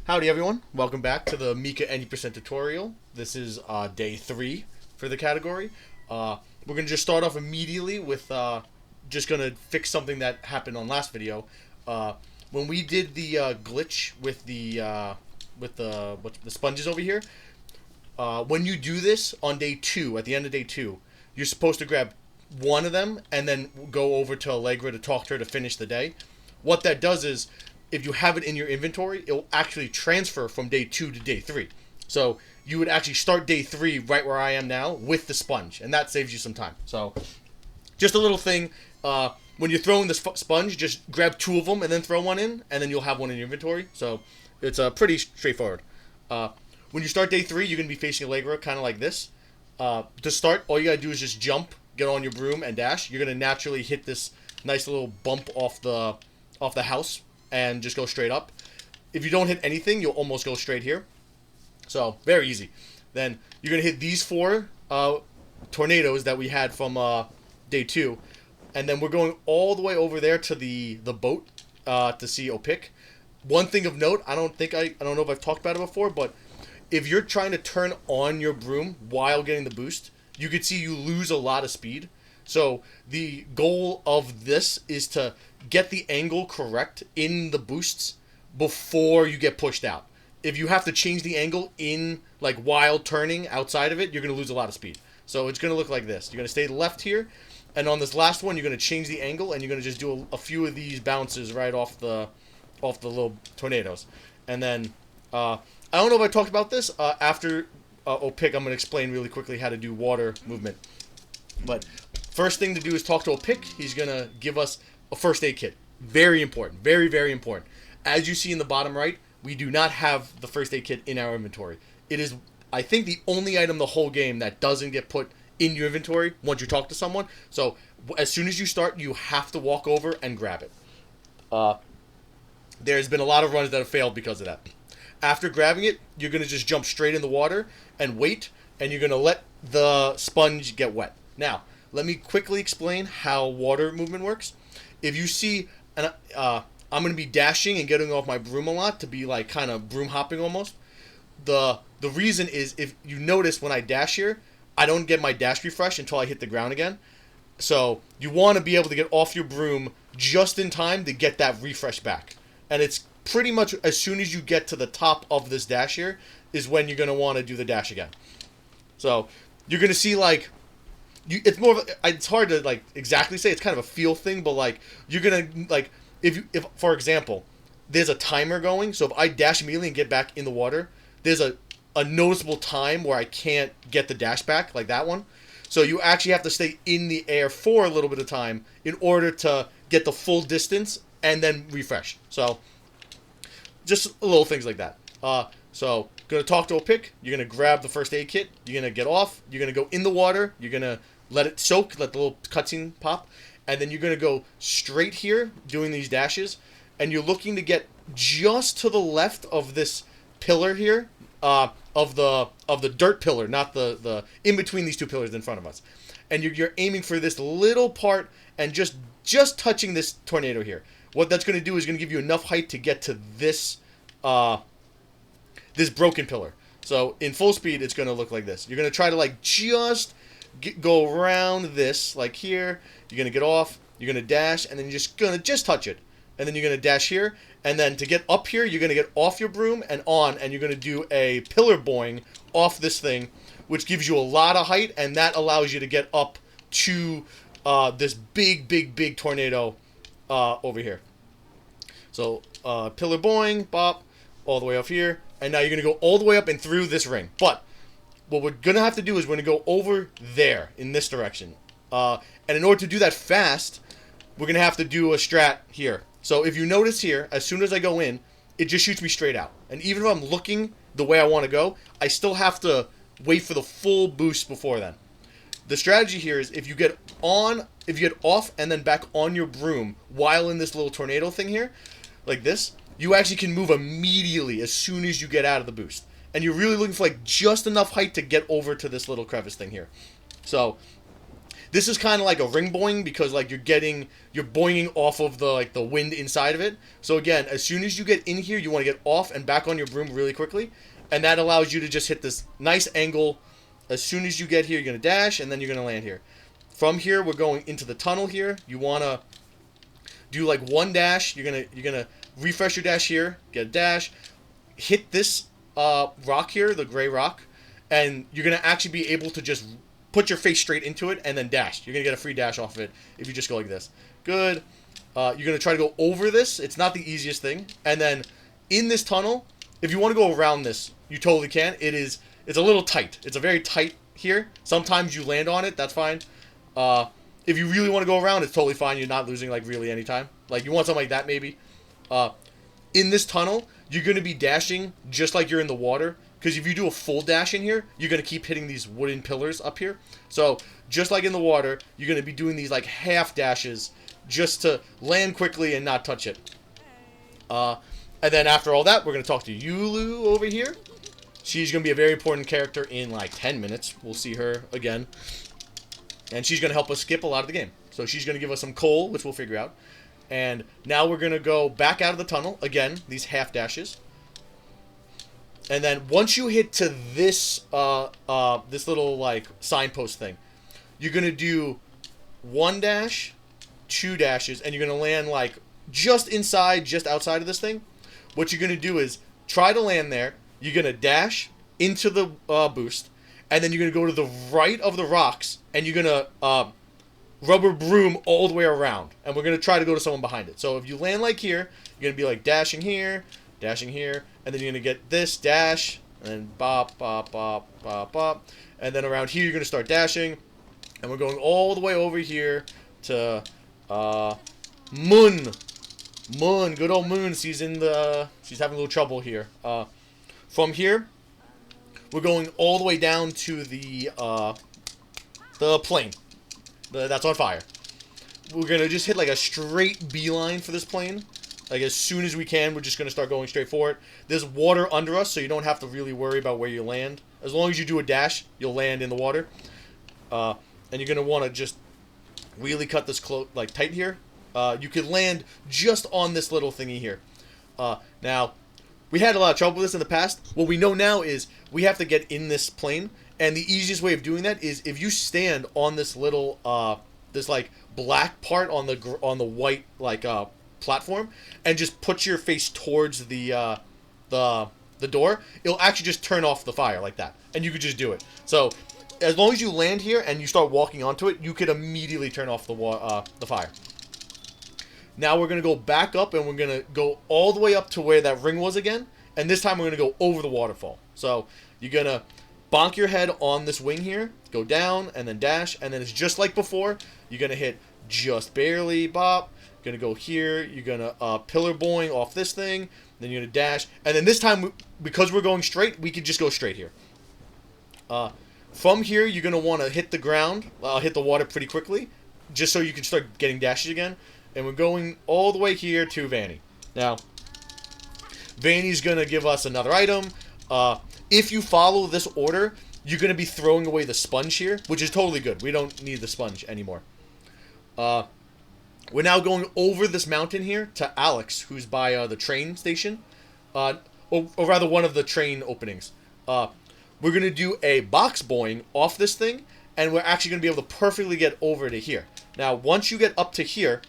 Howdy everyone, welcome back to the Mika 80% tutorial. This is day 3 for the category. We're going to just start off immediately with just going to fix something that happened on last video. When we did the glitch with the sponges over here, when you do this on day 2, at the end of day 2, you're supposed to grab one of them and then go over to Allegra to talk to her to finish the day. What that does is, if you have it in your inventory, it will actually transfer from day 2 to day 3. So you would actually start day 3 right where I am now with the sponge, and that saves you some time. So just a little thing, when you're throwing the sponge, just grab 2 of them and then throw one in, and then you'll have one in your inventory. So it's pretty straightforward. When you start day 3, you're going to be facing Allegra kind of like this. To start, all you got to do is just jump, get on your broom, and dash. You're going to naturally hit this nice little bump off the house and just go straight up. If you don't hit anything, you'll almost go straight here. So, very easy. Then, you're going to hit these 4 tornadoes that we had from day 2. And then we're going all the way over there to the boat to see Opic. One thing of note, I don't know if I've talked about it before, but if you're trying to turn on your broom while getting the boost, you can see you lose a lot of speed. So the goal of this is to get the angle correct in the boosts before you get pushed out. If you have to change the angle in, like, while turning outside of it, you're going to lose a lot of speed. So it's going to look like this. You're going to stay left here, and on this last one, you're going to change the angle, and you're going to just do a few of these bounces right off the little tornadoes. And then, I don't know if I talked about this. After Opic, I'm going to explain really quickly how to do water movement. But first thing to do is talk to Opic. He's going to give us a first aid kit. Very important. Very, very important. As you see in the bottom right, we do not have the first aid kit in our inventory. It is, I think, the only item the whole game that doesn't get put in your inventory once you talk to someone. So as soon as you start, you have to walk over and grab it. There's been a lot of runs that have failed because of that. After grabbing it, you're going to just jump straight in the water and wait, and you're going to let the sponge get wet. Now, let me quickly explain how water movement works. If you see, I'm going to be dashing and getting off my broom a lot to be like kind of broom hopping almost. The reason is, if you notice when I dash here, I don't get my dash refresh until I hit the ground again. So you want to be able to get off your broom just in time to get that refresh back. And it's pretty much as soon as you get to the top of this dash here is when you're going to want to do the dash again. So you're going to see, like, it's more of a, it's hard to, like, exactly say. It's kind of a feel thing, but, like, you're going to, like, if for example, there's a timer going, so if I dash immediately and get back in the water, there's a noticeable time where I can't get the dash back, like that one. So you actually have to stay in the air for a little bit of time in order to get the full distance and then refresh. So just little things like that. So going to talk to Opic. You're going to grab the first aid kit. You're going to get off. You're going to go in the water. You're going to let it soak, let the little cutscene pop. And then you're going to go straight here doing these dashes. And you're looking to get just to the left of this pillar here, of the dirt pillar, not the in between these 2 pillars in front of us. And you're aiming for this little part and just touching this tornado here. What that's going to do is going to give you enough height to get to this this broken pillar. So in full speed, it's going to look like this. You're going to try to, like, just go around this, like here. You're going to get off. You're going to dash, and then you're just going to just touch it. And then you're going to dash here. And then to get up here, you're going to get off your broom and on, and you're going to do a pillar boing off this thing, which gives you a lot of height, and that allows you to get up to this big tornado over here. So pillar boing, bop, all the way up here. And now you're going to go all the way up and through this ring. But what we're going to have to do is we're going to go over there in this direction. And in order to do that fast, we're going to have to do a strat here. So if you notice here, as soon as I go in, it just shoots me straight out. And even if I'm looking the way I want to go, I still have to wait for the full boost before then. The strategy here is if you get off and then back on your broom while in this little tornado thing here, like this, you actually can move immediately as soon as you get out of the boost. And you're really looking for, like, just enough height to get over to this little crevice thing here. So This is kind of like a ring boing because like you're boinging off of the wind inside of it. So again, as soon as you get in here, you want to get off and back on your broom really quickly, and that allows you to just hit this nice angle. As soon as you get here, you're gonna dash, and then you're gonna land here. From here, we're going into the tunnel here. You wanna do like one dash. You're gonna refresh your dash here, get a dash, hit this rock here, the gray rock, and you're gonna actually be able to just put your face straight into it and then dash. You're gonna get a free dash off of it if you just go like this. Good. You're gonna try to go over this. It's not the easiest thing. And then in this tunnel, if you want to go around this, you totally can. It's a little tight. It's a very tight here. Sometimes you land on it. That's fine. If you really want to go around, it's totally fine. You're not losing like really any time. Like you want something like that maybe. In this tunnel, you're gonna be dashing just like you're in the water. Because if you do a full dash in here, you're going to keep hitting these wooden pillars up here. So, just like in the water, you're going to be doing these like half dashes just to land quickly and not touch it. And then after all that, we're going to talk to Yulu over here. She's going to be a very important character in like 10 minutes. We'll see her again. And she's going to help us skip a lot of the game. So, she's going to give us some coal, which we'll figure out. And now we're going to go back out of the tunnel. Again, these half dashes. And then once you hit to this this little like signpost thing, you're gonna do one dash, two dashes, and you're gonna land like just inside, just outside of this thing. What you're gonna do is try to land there. You're gonna dash into the boost, and then you're gonna go to the right of the rocks, and you're gonna rubber broom all the way around, and we're gonna try to go to someone behind it. So if you land like here, you're gonna be like dashing here, and then you're going to get this dash, and then bop, bop, bop, bop, bop. And then around here, you're going to start dashing. And we're going all the way over here to Moon. Moon, good old Moon. She's having a little trouble here. From here, we're going all the way down to the plane. That's on fire. We're going to just hit like a straight beeline for this plane. Like, as soon as we can, we're just going to start going straight for it. There's water under us, so you don't have to really worry about where you land. As long as you do a dash, you'll land in the water. And you're going to want to just really cut this like tight here. You could land just on this little thingy here. Now, we had a lot of trouble with this in the past. What we know now is we have to get in this plane. And the easiest way of doing that is if you stand on this little, this like black part on the white like platform, and just put your face towards the door, it'll actually just turn off the fire like that, and you could just do it. So as long as you land here and you start walking onto it, you could immediately turn off the fire. Now we're gonna go back up, and we're gonna go all the way up to where that ring was again, and this time we're gonna go over the waterfall. So you're gonna bonk your head on this wing here, go down, and then dash, and then it's just like before. You're gonna hit just barely, bop. Gonna go here, you're gonna pillar boing off this thing, then you're gonna dash, and then this time, because we're going straight, we could just go straight here. From here, you're gonna want to hit the ground, hit the water pretty quickly, just so you can start getting dashes again. And we're going all the way here to Vanny. Now, Vanny's gonna give us another item. If you follow this order, you're gonna be throwing away the sponge here, which is totally good. We don't need the sponge anymore. We're now going over this mountain here to Alex, who's by the train station. Or rather, one of the train openings. We're going to do a box boing off this thing, and we're actually going to be able to perfectly get over to here. Now, once you get up to here,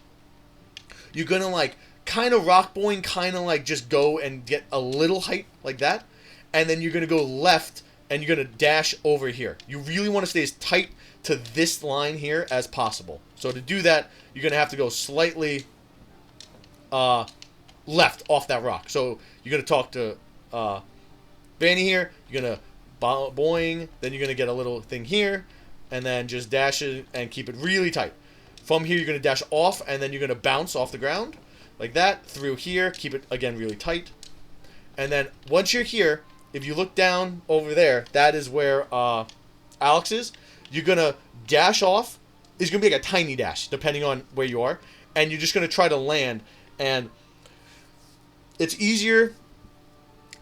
you're going to, like, kind of rock boing, kind of, like, just go and get a little height like that. And then you're going to go left, and you're going to dash over here. You really want to stay as tight to this line here as possible. So to do that, you're going to have to go slightly left off that rock. So you're going to talk to Vanny here. You're going to boing. Then you're going to get a little thing here. And then just dash it and keep it really tight. From here, you're going to dash off. And then you're going to bounce off the ground. Like that. Through here. Keep it, again, really tight. And then once you're here, if you look down over there, that is where Alex is. You're going to dash off. It's going to be like a tiny dash, depending on where you are. And you're just going to try to land. And it's easier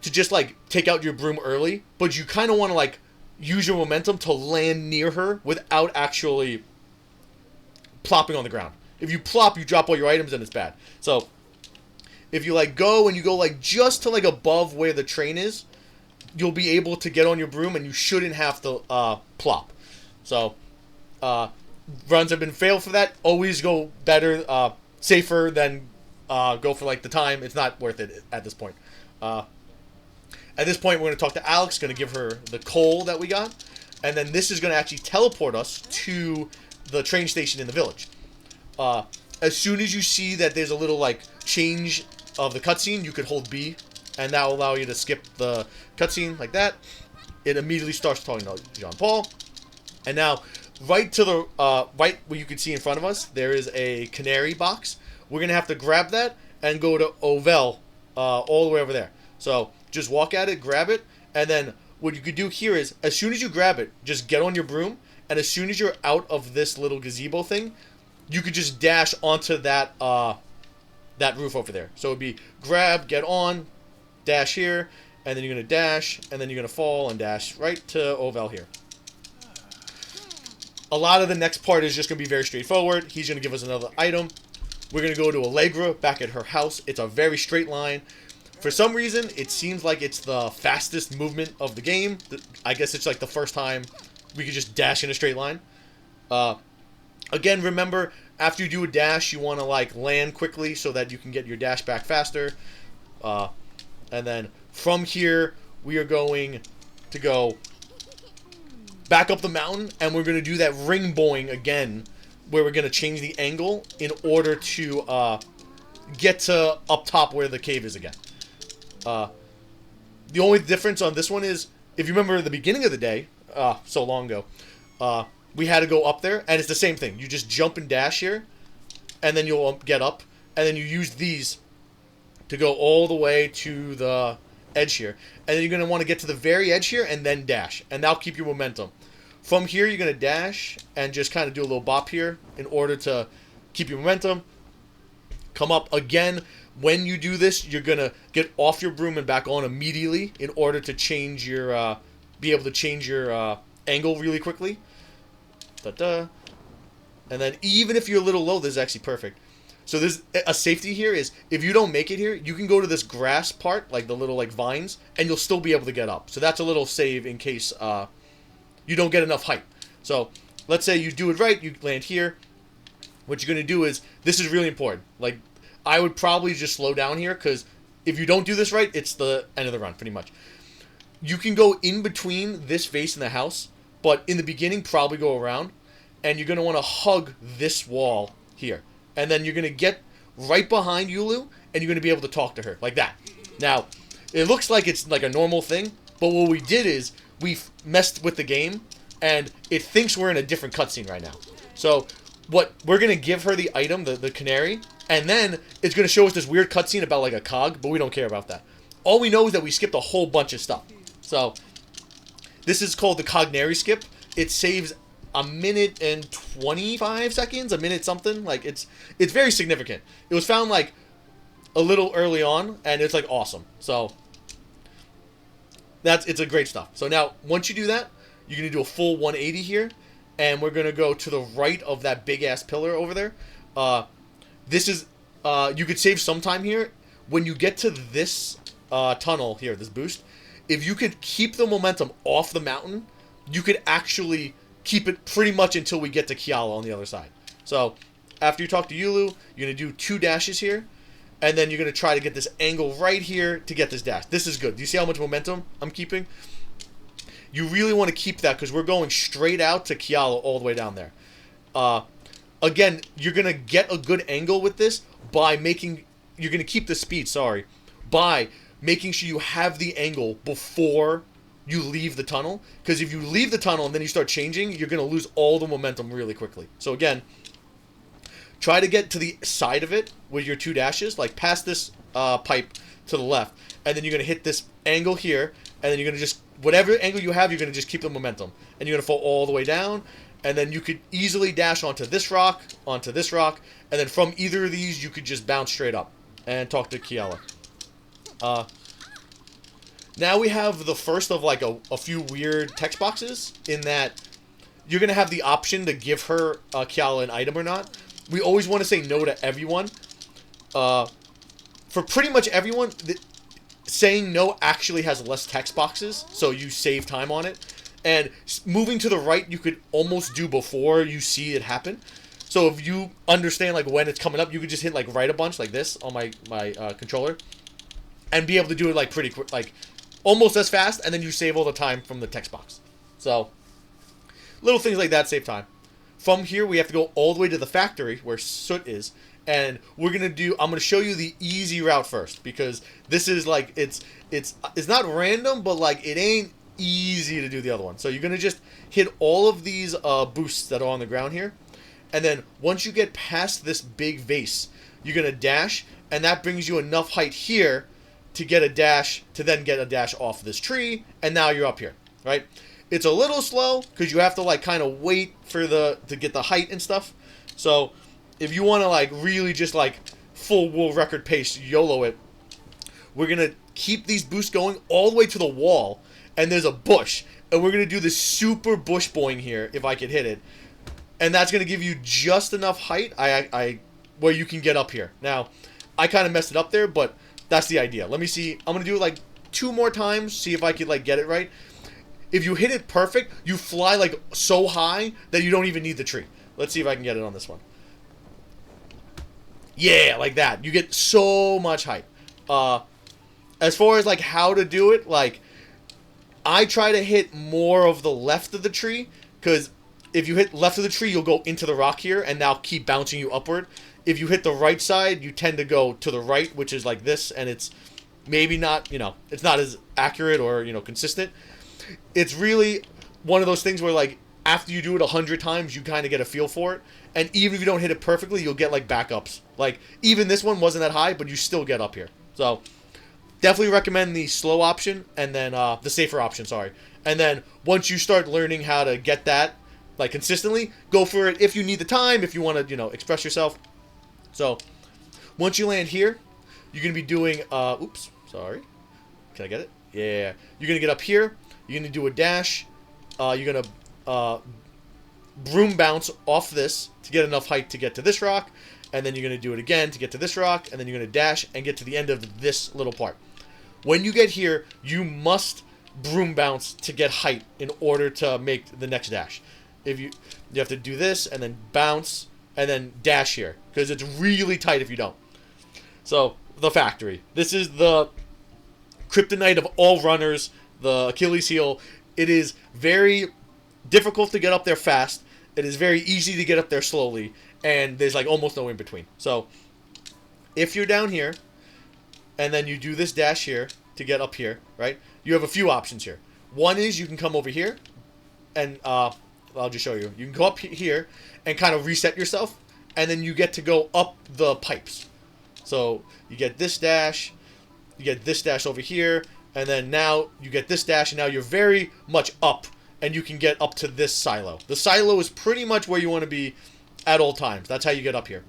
to just, like, take out your broom early. But you kind of want to, like, use your momentum to land near her without actually plopping on the ground. If you plop, you drop all your items, and it's bad. So if you like go and you go like just to like above where the train is, you'll be able to get on your broom, and you shouldn't have to plop. So runs have been failed for that. Always go better, safer than go for like the time. It's not worth it at this point. At this point, we're going to talk to Alex, going to give her the coal that we got, and then this is going to actually teleport us to the train station in the village. As soon as you see that there's a little like change of the cutscene, you could hold B, and that will allow you to skip the cutscene like that. It immediately starts talking to Jean Paul, and now right to the right where you can see in front of us, there is a canary box. We're going to have to grab that and go to Ovel all the way over there. So just walk at it, grab it, and then what you could do here is, as soon as you grab it, just get on your broom, and as soon as you're out of this little gazebo thing, you could just dash onto that that roof over there. So it would be grab, get on, dash here, and then you're going to dash, and then you're going to fall and dash right to Ovel here. A lot of the next part is just going to be very straightforward. He's going to give us another item. We're going to go to Allegra back at her house. It's a very straight line. For some reason, it seems like it's the fastest movement of the game. I guess it's like the first time we could just dash in a straight line. Again, remember, after you do a dash, you want to like land quickly so that you can get your dash back faster. And then from here, we are going to go back up the mountain, and we're going to do that ring boing again, where we're going to change the angle in order to get to up top where the cave is again. The only difference on this one is, if you remember the beginning of the day, so long ago, we had to go up there, and it's the same thing. You just jump and dash here, and then you'll get up, and then you use these to go all the way to the edge here. And then you're going to want to get to the very edge here, and then dash, and that'll keep your momentum. From here, you're going to dash, and just kind of do a little bop here in order to keep your momentum. Come up again. When you do this, you're going to get off your broom and back on immediately in order to change your, be able to change your angle really quickly. Da-da. And then even if you're a little low, this is actually perfect. So there's a safety here is, if you don't make it here, you can go to this grass part, like the little like vines, and you'll still be able to get up. So that's a little save in case you don't get enough height. So let's say you do it right, you land here. What you're going to do is, this is really important. Like, I would probably just slow down here, because if you don't do this right, it's the end of the run, pretty much. You can go in between this vase and the house, but in the beginning, probably go around, and you're going to want to hug this wall here. And then you're going to get right behind Yulu, and you're going to be able to talk to her, like that. Now, it looks like it's like a normal thing, but what we did is, we messed with the game, and it thinks we're in a different cutscene right now. So, what we're going to give her the item, the canary, and then it's going to show us this weird cutscene about like a cog, but we don't care about that. All we know is that we skipped a whole bunch of stuff. So, this is called the Cognary skip. It saves a minute and 25 seconds, a minute something. Like, it's very significant. It was found like a little early on, and it's like awesome. So, it's a great stuff. So now, once you do that, you're going to do a full 180 here, and we're going to go to the right of that big-ass pillar over there. This is, you could save some time here. When you get to this tunnel here, this boost, if you could keep the momentum off the mountain, you could actually keep it pretty much until we get to Kiala on the other side. So, after you talk to Yulu, you're going to do 2 dashes here, and then you're going to try to get this angle right here to get this dash. This is good. Do you see how much momentum I'm keeping? You really want to keep that, because we're going straight out to Kiala all the way down there. Again, you're going to get a good angle with this by making... You're going to keep the speed, by making sure you have the angle before you leave the tunnel. Because if you leave the tunnel and then you start changing, you're going to lose all the momentum really quickly. So again, try to get to the side of it with your 2 dashes, like past this pipe to the left. And then you're going to hit this angle here, and then you're going to just... Whatever angle you have, you're going to just keep the momentum. And you're going to fall all the way down. And then you could easily dash onto this rock, and then from either of these, you could just bounce straight up and talk to Kiala. Now we have the first of like a few weird text boxes, in that you're going to have the option to give her Kiala an item or not. We always want to say no to everyone. For pretty much everyone, saying no actually has less text boxes, so you save time on it. And moving to the right, you could almost do before you see it happen. So if you understand like when it's coming up, you could just hit like right a bunch like this on my controller, and be able to do it like pretty quick, like almost as fast, and then you save all the time from the text box. So little things like that save time. From here, we have to go all the way to the factory where Soot is. And I'm gonna show you the easy route first, because this is like, it's not random, but like it ain't easy to do the other one. So you're gonna just hit all of these boosts that are on the ground here, and then once you get past this big vase, you're gonna dash, and that brings you enough height here to get a dash, to then get a dash off this tree, and now you're up here, right? It's a little slow because you have to like kind of wait for to get the height and stuff. So if you want to like really just like full world record pace YOLO it, we're gonna keep these boosts going all the way to the wall, and there's a bush, and we're gonna do this super bush boing here if I can hit it, and that's gonna give you just enough height where you can get up here. Now I kind of messed it up there, but that's the idea. Let me see. I'm gonna do it like 2 more times, see if I can like get it right. If you hit it perfect, you fly like so high that you don't even need the tree. Let's see if I can get it on this one. Yeah, like that. You get so much height. As far as like how to do it, like I try to hit more of the left of the tree, because if you hit left of the tree, you'll go into the rock here and now keep bouncing you upward. If you hit the right side, you tend to go to the right, which is like this, and it's maybe not, it's not as accurate or, consistent. It's really one of those things where like after you do it 100 times, you kind of get a feel for it. And even if you don't hit it perfectly, you'll get like backups. Like even this one wasn't that high, but you still get up here. So definitely recommend the slow option, and then the safer option, sorry. And then once you start learning how to get that like consistently, go for it if you need the time, if you want to, express yourself. So once you land here, you're going to be doing, oops, sorry. Can I get it? Yeah. You're going to get up here. You're going to do a dash. You're going to broom bounce off this to get enough height to get to this rock. And then you're going to do it again to get to this rock. And then you're going to dash and get to the end of this little part. When you get here, you must broom bounce to get height in order to make the next dash. You have to do this and then bounce and then dash here, because it's really tight if you don't. So the factory. This is the kryptonite of all runners, the Achilles heel. It is very difficult to get up there fast. It is very easy to get up there slowly, and there's like almost no in between. So if you're down here and then you do this dash here to get up here, right? You have a few options here. One is you can come over here and I'll just show you. You can go up here and kind of reset yourself, and then you get to go up the pipes. So you get this dash, you get this dash over here, and then now you get this dash, and now you're very much up, and you can get up to this silo. The silo is pretty much where you want to be at all times. That's how you get up here.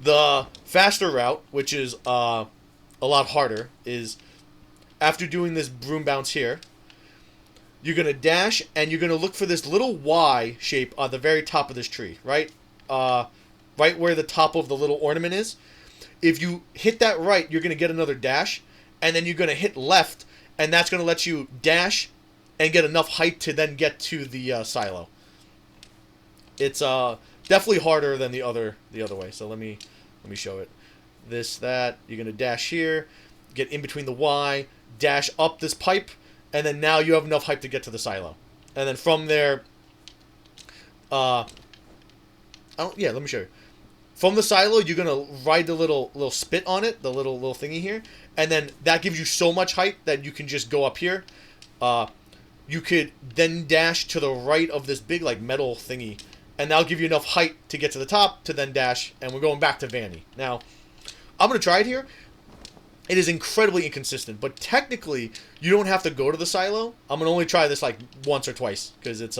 The faster route, which is a lot harder, is after doing this broom bounce here, you're going to dash, and you're going to look for this little Y shape on the very top of this tree, right? Right where the top of the little ornament is. If you hit that right, you're going to get another dash, and then you're going to hit left, and that's going to let you dash and get enough height to then get to the silo. It's definitely harder than the other way. So let me show it. That you're going to dash here, get in between the Y, dash up this pipe, and then now you have enough height to get to the silo. And then from there, let me show you. From the silo, you're gonna ride the little spit on it, the little thingy here, and then that gives you so much height that you can just go up here. You could then dash to the right of this big like metal thingy, and that'll give you enough height to get to the top to then dash. And we're going back to Vanny. Now, I'm gonna try it here. It is incredibly inconsistent, but technically you don't have to go to the silo. I'm gonna only try this like once or twice because it's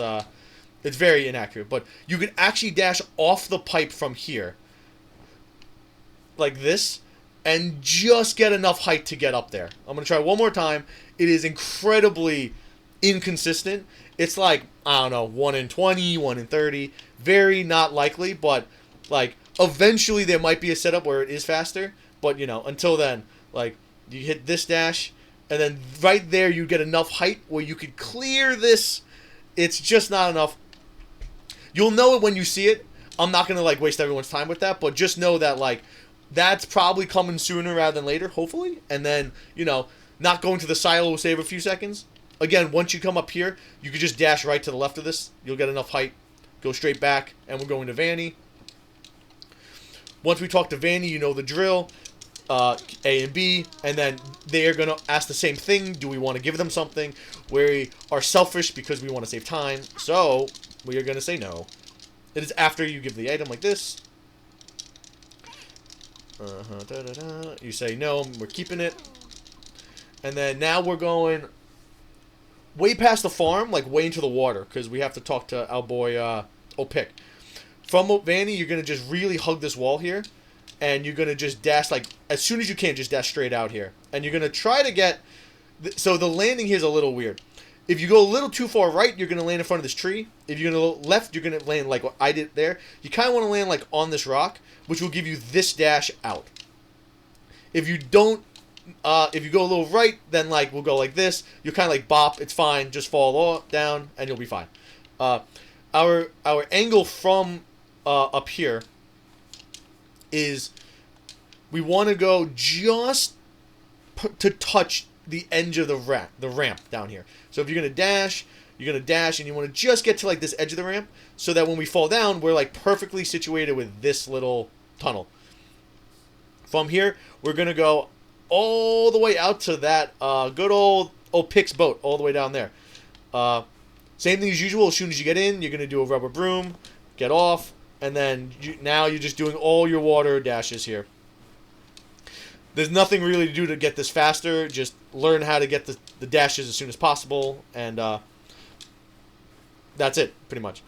very inaccurate. But you can actually dash off the pipe from here, like this, and just get enough height to get up there. I'm gonna try one more time. It is incredibly inconsistent. It's like, I don't know, 1 in 20, 1 in 30. Very not likely, but like eventually there might be a setup where it is faster. But you know, until then, like you hit this dash, and then right there you get enough height where you could clear this. It's just not enough. You'll know it when you see it. I'm not gonna like waste everyone's time with that, but just know that like that's probably coming sooner rather than later, hopefully. And then, you know, not going to the silo will save a few seconds. Again, once you come up here, you can just dash right to the left of this. You'll get enough height. Go straight back, and we're going to Vanny. Once we talk to Vanny, you know the drill. A and B, and then they are going to ask the same thing. Do we want to give them something? We are selfish because we want to save time, so we are going to say no. It is after you give the item like this. You say no, we're keeping it. And then now we're going way past the farm, like way into the water, because we have to talk to our boy Opic. From Vanny, you're going to just really hug this wall here. And you're going to just dash, like, as soon as you can, just dash straight out here. And you're going to try to get... So the landing here is a little weird. If you go a little too far right, you're going to land in front of this tree. If you're going to go left, you're going to land like what I did there. You kind of want to land, like, on this rock, which will give you this dash out. If you don't... if you go a little right, then, like, we'll go like this. You'll kind of, like, bop. It's fine. Just fall down, and you'll be fine. Our angle from up here is we want to go just to touch the edge of the ramp down here. So if you're going to dash, and you want to just get to like this edge of the ramp so that when we fall down, we're like perfectly situated with this little tunnel. From here, we're going to go all the way out to that good old Pic's boat all the way down there. Same thing as usual. As soon as you get in, you're going to do a rubber broom, get off, and then now you're just doing all your water dashes here. There's nothing really to do to get this faster. Just learn how to get the dashes as soon as possible, and that's it, pretty much.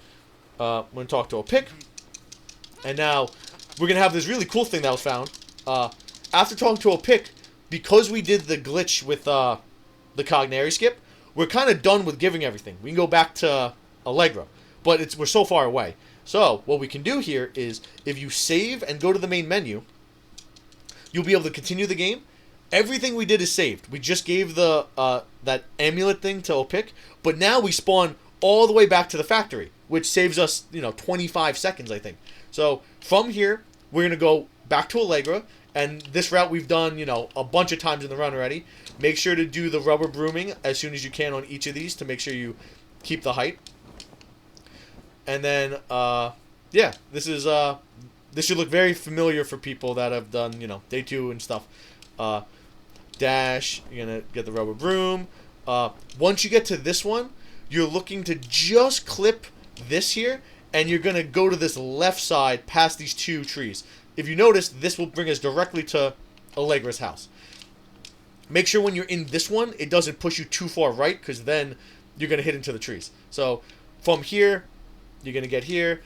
I'm going to talk to Opic, and now we're going to have this really cool thing that was found. After talking to Opic, because we did the glitch with the Cognary skip, we're kind of done with giving everything. We can go back to Allegra, but we're so far away. So, what we can do here is, if you save and go to the main menu, you'll be able to continue the game. Everything we did is saved. We just gave the that amulet thing to Opic, but now we spawn all the way back to the factory, which saves us, 25 seconds, I think. So, from here, we're going to go back to Allegra, and this route we've done, a bunch of times in the run already. Make sure to do the rubber brooming as soon as you can on each of these to make sure you keep the height. And then, yeah, this should look very familiar for people that have done, day 2 and stuff. Dash, you're going to get the rubber broom. Once you get to this one, you're looking to just clip this here, and you're going to go to this left side past these 2 trees. If you notice, this will bring us directly to Allegra's house. Make sure when you're in this one, it doesn't push you too far right, because then you're going to hit into the trees. So, from here, you're going to get here,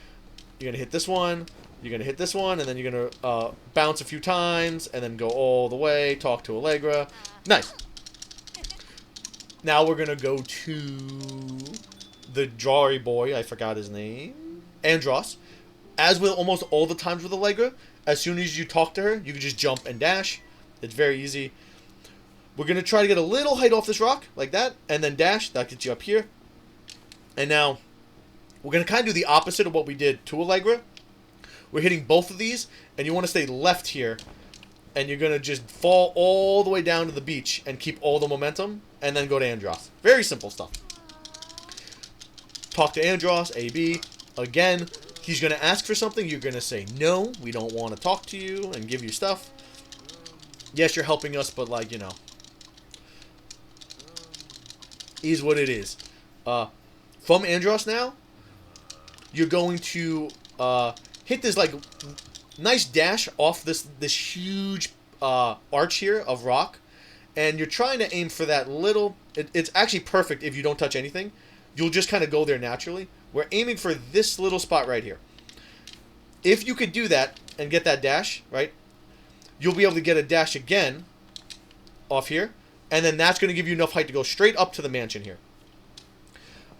you're going to hit this one, you're going to hit this one, and then you're going to bounce a few times, and then go all the way, talk to Allegra. Nice. Now we're going to go to the Jari boy, I forgot his name, Andros. As with almost all the times with Allegra, as soon as you talk to her, you can just jump and dash. It's very easy. We're going to try to get a little height off this rock, like that, and then dash. That gets you up here. And now, we're going to kind of do the opposite of what we did to Allegra. We're hitting both of these, and you want to stay left here, and you're going to just fall all the way down to the beach and keep all the momentum, and then go to Andros. Very simple stuff. Talk to Andros, AB. Again, he's going to ask for something. You're going to say, no, we don't want to talk to you and give you stuff. Yes, you're helping us, but is what it is. From Andros now, you're going to hit this nice dash off this huge arch here of rock, and you're trying to aim for that little. It's actually perfect if you don't touch anything. You'll just kind of go there naturally. We're aiming for this little spot right here. If you could do that and get that dash right, you'll be able to get a dash again off here, and then that's going to give you enough height to go straight up to the mansion here.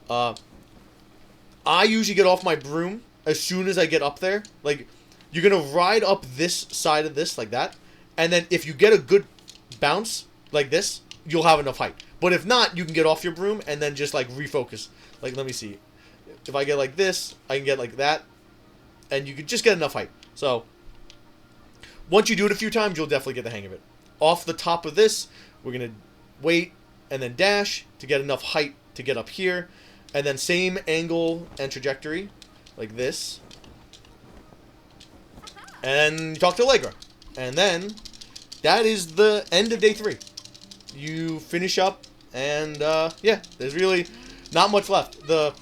I usually get off my broom as soon as I get up there. Like, you're going to ride up this side of this like that. And then if you get a good bounce like this, you'll have enough height. But if not, you can get off your broom and then just, like, refocus. Like, let me see. If I get like this, I can get like that. And you can just get enough height. So, once you do it a few times, you'll definitely get the hang of it. Off the top of this, we're going to wait and then dash to get enough height to get up here. And then same angle and trajectory, like this. And talk to Allegra. And then, that is the end of day 3. You finish up, and yeah, there's really not much left. The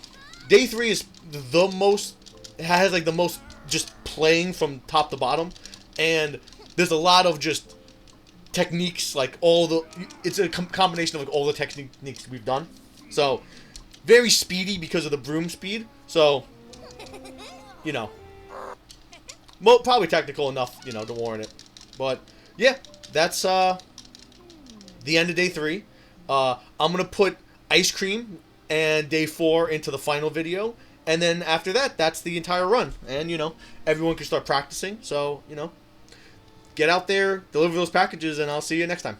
day 3 is the most, has like the most just playing from top to bottom. And there's a lot of just techniques, like all the, it's a combination of like all the techniques we've done. So, very speedy because of the broom speed. So, you know, probably technical enough, you know, to warrant it. But, yeah, that's the end of day 3. I'm going to put ice cream and day 4 into the final video. And then after that, that's the entire run. And, you know, everyone can start practicing. So, you know, get out there, deliver those packages, and I'll see you next time.